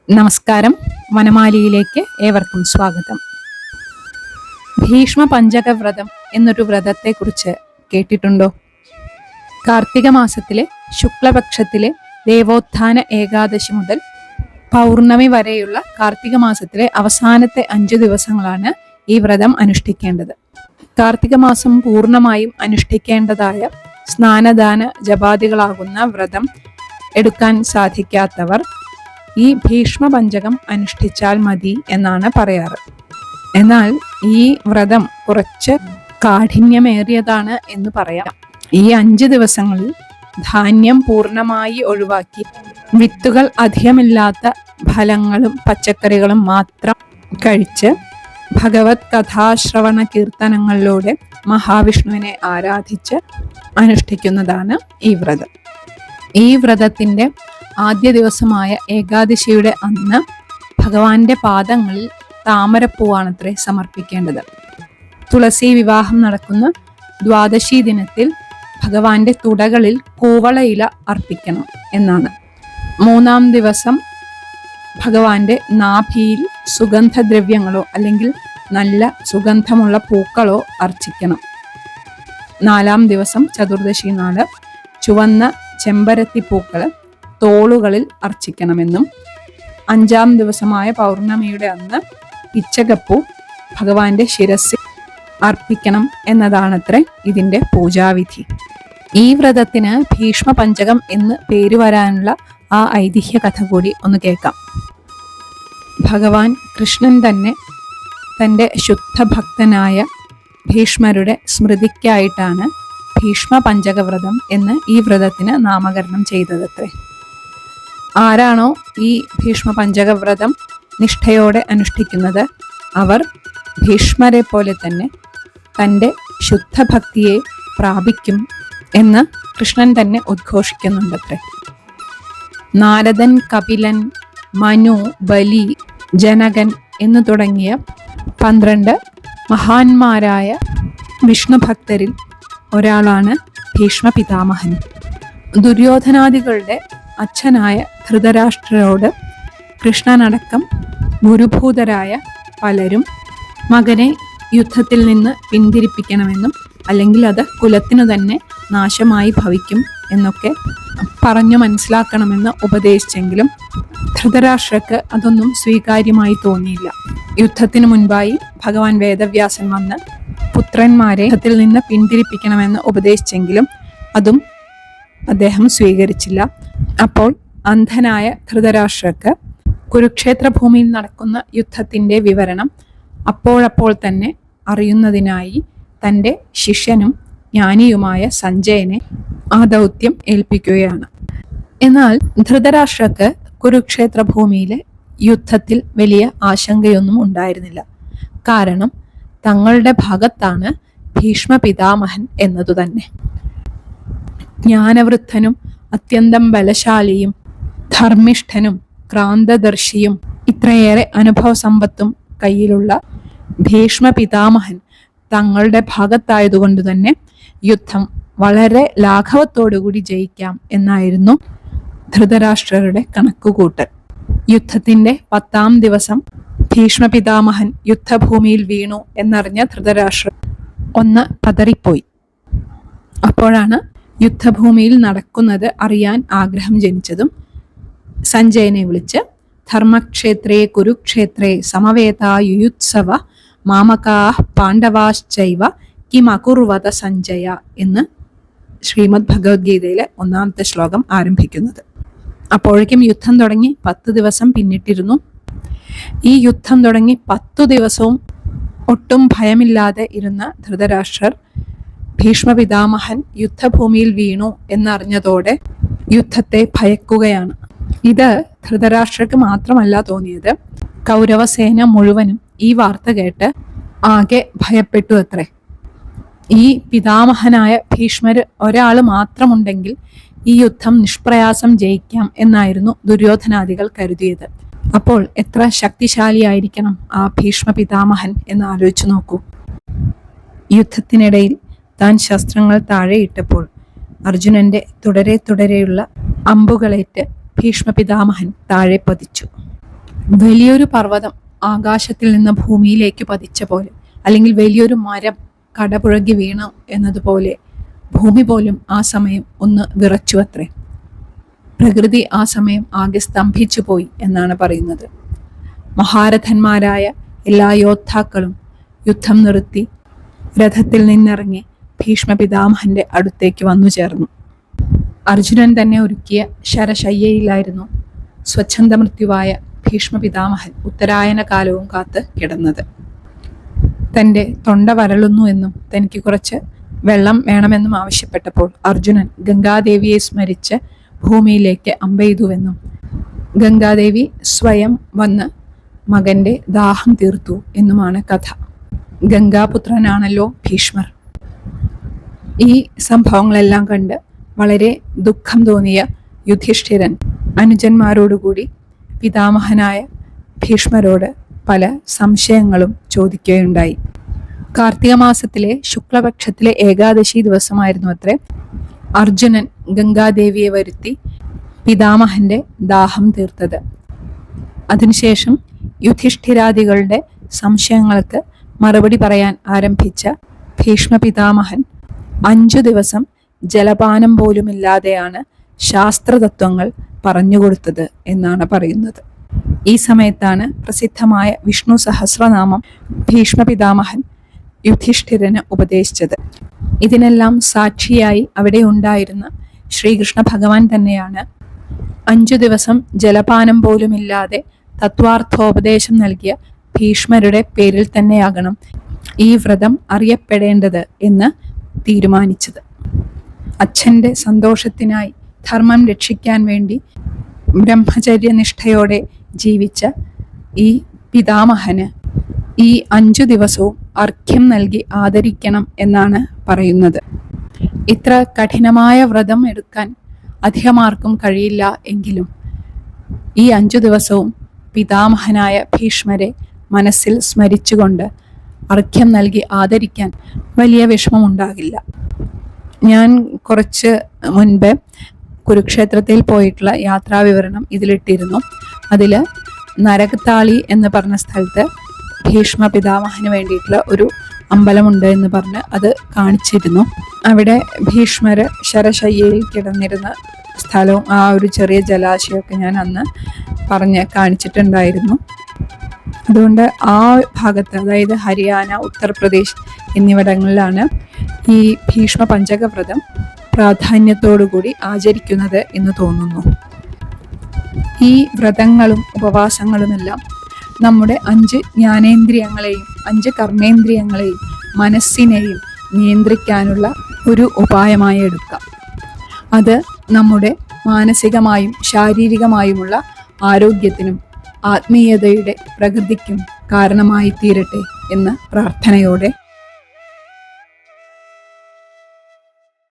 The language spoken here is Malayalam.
നമസ്കാരം. വനമാലിയിലേക്ക് ഏവർക്കും സ്വാഗതം. ഭീഷ്മ പഞ്ചകവ്രതം എന്നൊരു വ്രതത്തെക്കുറിച്ച് കേട്ടിട്ടുണ്ടോ? കാർത്തിക മാസത്തിലെ ശുക്ലപക്ഷത്തിലെ ദേവോത്ഥാന ഏകാദശി മുതൽ പൗർണമി വരെയുള്ള കാർത്തിക മാസത്തിലെ അവസാനത്തെ 5 ദിവസങ്ങളാണ് ഈ വ്രതം അനുഷ്ഠിക്കേണ്ടത്. കാർത്തിക മാസം പൂർണ്ണമായും അനുഷ്ഠിക്കേണ്ടതായ സ്നാനദാന ജപാദികളാകുന്ന വ്രതം എടുക്കാൻ സാധിക്കാത്തവർ ഈ ഭീഷ്മ പഞ്ചകം അനുഷ്ഠിച്ചാൽ മതി എന്നാണ് പറയാറ്. എന്നാൽ ഈ വ്രതം കുറച്ച് കാഠിന്യമേറിയതാണ് എന്ന് പറയാം. ഈ 5 ദിവസങ്ങളിൽ ധാന്യം പൂർണ്ണമായി ഒഴിവാക്കി വിത്തുകൾ അധികമില്ലാത്ത ഫലങ്ങളും പച്ചക്കറികളും മാത്രം കഴിച്ച് ഭഗവത് കഥാശ്രവണ കീർത്തനങ്ങളിലൂടെ മഹാവിഷ്ണുവിനെ ആരാധിച്ച് അനുഷ്ഠിക്കുന്നതാണ് ഈ വ്രതം. ഈ വ്രതത്തിൻ്റെ ആദ്യ ദിവസമായ ഏകാദശിയുടെ അന്ന് ഭഗവാന്റെ പാദങ്ങളിൽ താമരപ്പൂവാണത്രേ സമർപ്പിക്കേണ്ടത്. തുളസി വിവാഹം നടക്കുന്ന ദ്വാദശി ദിനത്തിൽ ഭഗവാന്റെ തുടകളിൽ കൂവളയില അർപ്പിക്കണം എന്നാണ്. 3-ാം ദിവസം ഭഗവാന്റെ നാഭിയിൽ സുഗന്ധദ്രവ്യങ്ങളോ അല്ലെങ്കിൽ നല്ല സുഗന്ധമുള്ള പൂക്കളോ അർച്ചിക്കണം. 4-ാം ദിവസം ചതുർദശി നാള് ചുവന്ന ചെമ്പരത്തി പൂക്കൾ തോളുകളിൽ അർച്ചിക്കണമെന്നും 5-ാം ദിവസമായ പൗർണമിയുടെ അന്ന് പിച്ചകപ്പൂ ഭഗവാന്റെ ശിരസ്സിൽ അർപ്പിക്കണം എന്നതാണത്രേ ഇതിൻ്റെ പൂജാവിധി. ഈ വ്രതത്തിന് ഭീഷ്മ പഞ്ചകം എന്ന് പേര് വരാനുള്ള ആ ഐതിഹ്യ കഥ കൂടി ഒന്ന് കേൾക്കാം. ഭഗവാൻ കൃഷ്ണൻ തന്നെ തൻ്റെ ശുദ്ധഭക്തനായ ഭീഷ്മരുടെ സ്മൃതിക്കായിട്ടാണ് ഭീഷ്മ പഞ്ചകവ്രതം എന്ന് ഈ വ്രതത്തിന് നാമകരണം ചെയ്തതത്രേ. ആരാണോ ഈ ഭീഷ്മ പഞ്ചകവ്രതം നിഷ്ഠയോടെ അനുഷ്ഠിക്കുന്നത് അവർ ഭീഷ്മരെ പോലെ തന്നെ തൻ്റെ ശുദ്ധഭക്തിയെ പ്രാപിക്കും എന്ന് കൃഷ്ണൻ തന്നെ ഉദ്ഘോഷിക്കുന്നുണ്ടത്രേ. നാരദൻ, കപിലൻ, മനു, ബലി, ജനകൻ എന്നു തുടങ്ങിയ 12 മഹാന്മാരായ വിഷ്ണുഭക്തരിൽ ഒരാളാണ് ഭീഷ്മ പിതാമഹൻ. ദുര്യോധനാദികളുടെ അച്ഛനായ ധൃതരാഷ്ട്രരോട് കൃഷ്ണനടക്കം ഗുരുഭൂതരായ പലരും മകനെ യുദ്ധത്തിൽ നിന്ന് പിന്തിരിപ്പിക്കണമെന്നും അല്ലെങ്കിൽ അത് കുലത്തിനു തന്നെ നാശമായി ഭവിക്കും എന്നൊക്കെ പറഞ്ഞു മനസ്സിലാക്കണമെന്ന് ഉപദേശിച്ചെങ്കിലും ധൃതരാഷ്ട്രക്ക് അതൊന്നും സ്വീകാര്യമായി തോന്നിയില്ല. യുദ്ധത്തിനു മുൻപായി ഭഗവാൻ വേദവ്യാസൻ വന്ന് പുത്രന്മാരെ യുദ്ധത്തിൽ നിന്ന് പിന്തിരിപ്പിക്കണമെന്ന് ഉപദേശിച്ചെങ്കിലും അതും അദ്ദേഹം സ്വീകരിച്ചില്ല. അപ്പോൾ അന്ധനായ ധൃതരാഷ്ട്രക്ക് കുരുക്ഷേത്ര ഭൂമിയിൽ നടക്കുന്ന യുദ്ധത്തിൻ്റെ വിവരണം അപ്പോഴപ്പോൾ തന്നെ അറിയുന്നതിനായി തൻ്റെ ശിഷ്യനും ജ്ഞാനിയുമായ സഞ്ജയനെ ആ ദൗത്യം ഏൽപ്പിക്കുകയാണ്. എന്നാൽ ധൃതരാഷ്ട്രക്ക് കുരുക്ഷേത്ര ഭൂമിയിലെ യുദ്ധത്തിൽ വലിയ ആശങ്കയൊന്നും ഉണ്ടായിരുന്നില്ല. കാരണം തങ്ങളുടെ ഭാഗത്താണ് ഭീഷ്മ പിതാമഹൻ എന്നതു തന്നെ. ജ്ഞാനവൃദ്ധനും അത്യന്തം ബലശാലിയും ധർമ്മിഷ്ഠനും ക്രാന്തദർശിയും ഇത്രയേറെ അനുഭവ സമ്പത്തും കയ്യിലുള്ള ഭീഷ്മ പിതാമഹൻ തങ്ങളുടെ ഭാഗത്തായതുകൊണ്ട് തന്നെ യുദ്ധം വളരെ ലാഘവത്തോടുകൂടി ജയിക്കാം എന്നായിരുന്നു ധൃതരാഷ്ട്രരുടെ കണക്കുകൂട്ടൽ. യുദ്ധത്തിന്റെ 10-ാം ദിവസം ഭീഷ്മ പിതാമഹൻ യുദ്ധഭൂമിയിൽ വീണു എന്നറിഞ്ഞ ധൃതരാഷ്ട്രർ ഒന്ന് പതറിപ്പോയി. അപ്പോഴാണ് യുദ്ധഭൂമിയിൽ നടക്കുന്നത് അറിയാൻ ആഗ്രഹം ജനിച്ചതും സഞ്ജയനെ വിളിച്ച് ധർമ്മക്ഷേത്രേ കുരുക്ഷേത്രേ സമവേതാ യുയുത്സവ മാമകാഃ പാണ്ഡവാശ്ചൈവ കിമകുർവത സഞ്ജയ എന്ന് ശ്രീമദ് ഭഗവത്ഗീതയിലെ 1-ാമത്തെ ശ്ലോകം ആരംഭിക്കുന്നത്. അപ്പോഴേക്കും യുദ്ധം തുടങ്ങി 10 ദിവസം പിന്നിട്ടിരുന്നു. ഈ യുദ്ധം തുടങ്ങി 10 ദിവസവും ഒട്ടും ഭയമില്ലാതെ ഇരുന്ന ധൃതരാഷ്ട്രർ ഭീഷ്മ പിതാമഹൻ യുദ്ധഭൂമിയിൽ വീണു എന്നറിഞ്ഞതോടെ യുദ്ധത്തെ ഭയക്കുകയാണ്. ഇത് ധൃതരാഷ്ട്രക്ക് മാത്രമല്ല തോന്നിയത്, കൗരവസേന മുഴുവനും ഈ വാർത്ത കേട്ട് ആകെ ഭയപ്പെട്ടു അത്രേ. ഈ പിതാമഹനായ ഭീഷ്മര് ഒരാൾ മാത്രമുണ്ടെങ്കിൽ ഈ യുദ്ധം നിഷ്പ്രയാസം ജയിക്കാം എന്നായിരുന്നു ദുര്യോധനാദികൾ കരുതിയത്. അപ്പോൾ എത്ര ശക്തിശാലിയായിരിക്കണം ആ ഭീഷ്മ പിതാമഹൻ എന്ന് ആലോചിച്ചു നോക്കൂ. യുദ്ധത്തിനിടയിൽ താൻ ശസ്ത്രങ്ങൾ താഴെയിട്ടപ്പോൾ അർജുനന്റെ തുടരെയുള്ള അമ്പുകളേറ്റ് ഭീഷ്മ പിതാമഹൻ താഴെ പതിച്ചു. വലിയൊരു പർവ്വതം ആകാശത്തിൽ നിന്ന് ഭൂമിയിലേക്ക് പതിച്ച പോലെ, അല്ലെങ്കിൽ വലിയൊരു മരം കടപുഴകി വീണു എന്നതുപോലെ ഭൂമി പോലും ആ സമയം ഒന്ന് വിറച്ചു അത്രേ. പ്രകൃതി ആ സമയം ആകെ സ്തംഭിച്ചു പോയി എന്നാണ് പറയുന്നത്. മഹാരഥന്മാരായ എല്ലാ യോദ്ധാക്കളും യുദ്ധം നിർത്തി രഥത്തിൽ നിന്നിറങ്ങി ഭീഷ്മ പിതാമഹന്റെ അടുത്തേക്ക് വന്നു ചേർന്നു. അർജുനൻ തന്നെ ഒരുക്കിയ ശരശയ്യയിലായിരുന്നു സ്വച്ഛന്ത മൃത്യുവായ ഭീഷ്മ പിതാമഹൻ ഉത്തരായന കാലവും കാത്ത് കിടന്നത്. തൻ്റെ തൊണ്ട വരളുന്നു എന്നും തനിക്ക് കുറച്ച് വെള്ളം വേണമെന്നും ആവശ്യപ്പെട്ടപ്പോൾ അർജുനൻ ഗംഗാദേവിയെ സ്മരിച്ച് ഭൂമിയിലേക്ക് അമ്പെയ്തുവെന്നും ഗംഗാദേവി സ്വയം വന്ന് മകന്റെ ദാഹം തീർത്തു എന്നുമാണ് കഥ. ഗംഗാപുത്രനാണല്ലോ ഭീഷ്മർ. ഈ സംഭവങ്ങളെല്ലാം കണ്ട് വളരെ ദുഃഖം തോന്നിയ യുധിഷ്ഠിരൻ അനുജന്മാരോടുകൂടി പിതാമഹനായ ഭീഷ്മരോട് പല സംശയങ്ങളും ചോദിക്കുകയുണ്ടായി. കാർത്തിക മാസത്തിലെ ശുക്ലപക്ഷത്തിലെ ഏകാദശി ദിവസമായിരുന്നു അത്രേ അർജുനൻ ഗംഗാദേവിയെ വരുത്തി പിതാമഹന്റെ ദാഹം തീർത്തത്. അതിനുശേഷം യുധിഷ്ഠിരാദികളുടെ സംശയങ്ങൾക്ക് മറുപടി പറയാൻ ആരംഭിച്ച ഭീഷ്മ പിതാമഹൻ 5 ദിവസം ജലപാനം പോലുമില്ലാതെയാണ് ശാസ്ത്രതത്വങ്ങൾ പറഞ്ഞുകൊടുത്തത് എന്നാണ് പറയുന്നത്. ഈ സമയത്താണ് പ്രസിദ്ധമായ വിഷ്ണു സഹസ്രനാമം ഭീഷ്മ പിതാമഹൻ യുധിഷ്ഠിരന് ഉപദേശിച്ചത്. ഇതിനെല്ലാം സാക്ഷിയായി അവിടെ ഉണ്ടായിരുന്ന ശ്രീകൃഷ്ണ ഭഗവാൻ തന്നെയാണ് 5 ദിവസം ജലപാനം പോലുമില്ലാതെ തത്വാർത്ഥോപദേശം നൽകിയ ഭീഷ്മരുടെ പേരിൽ തന്നെയാകണം ഈ വ്രതം അറിയപ്പെടേണ്ടത് എന്ന് തീരുമാനിച്ചത്. അച്ഛൻ്റെ സന്തോഷത്തിനായി ധർമ്മം രക്ഷിക്കാൻ വേണ്ടി ബ്രഹ്മചര്യനിഷ്ഠയോടെ ജീവിച്ച ഈ പിതാമഹന് ഈ 5 ദിവസവും അർഘ്യം നൽകി ആദരിക്കണം എന്നാണ് പറയുന്നത്. ഇത്ര കഠിനമായ വ്രതം എടുക്കാൻ അധികമാർക്കും കഴിയില്ല എങ്കിലും ഈ 5 ദിവസവും പിതാമഹനായ ഭീഷ്മരെ മനസ്സിൽ സ്മരിച്ചുകൊണ്ട് അർഘ്യം നൽകി ആദരിക്കാൻ വലിയ വിഷമമുണ്ടാകില്ല. ഞാൻ കുറച്ച് മുൻപ് കുരുക്ഷേത്രത്തിൽ പോയിട്ടുള്ള യാത്രാവിവരണം ഇതിലിട്ടിരുന്നു. അതിൽ നരകത്താളി എന്ന് പറഞ്ഞ സ്ഥലത്ത് ഭീഷ്മ പിതാമഹന് വേണ്ടിയിട്ടുള്ള ഒരു അമ്പലമുണ്ട് എന്ന് പറഞ്ഞ് അത് കാണിച്ചിരുന്നു. അവിടെ ഭീഷ്മര് ശരശയ്യയിൽ കിടന്നിരുന്ന സ്ഥലവും ആ ഒരു ചെറിയ ജലാശയമൊക്കെ ഞാൻ അന്ന് പറഞ്ഞ് കാണിച്ചിട്ടുണ്ടായിരുന്നു. അതുകൊണ്ട് ആ ഭാഗത്ത്, അതായത് ഹരിയാന, ഉത്തർപ്രദേശ് എന്നിവിടങ്ങളിലാണ് ഈ ഭീഷ്മ പഞ്ചകവ്രതം പ്രാധാന്യത്തോടുകൂടി ആചരിക്കുന്നത് എന്ന് തോന്നുന്നു. ഈ വ്രതങ്ങളും ഉപവാസങ്ങളുമെല്ലാം നമ്മുടെ 5 ജ്ഞാനേന്ദ്രിയങ്ങളെയും 5 കർമ്മേന്ദ്രിയങ്ങളെയും മനസ്സിനെയും നിയന്ത്രിക്കാനുള്ള ഒരു ഉപായമായി എടുക്കാം. അത് നമ്മുടെ മാനസികമായും ശാരീരികമായുമുള്ള ആരോഗ്യത്തിനും ആത്മീയതയുടെ പ്രകൃതിക്കും കാരണമായി തീരട്ടെ എന്ന പ്രാർത്ഥനയോടെ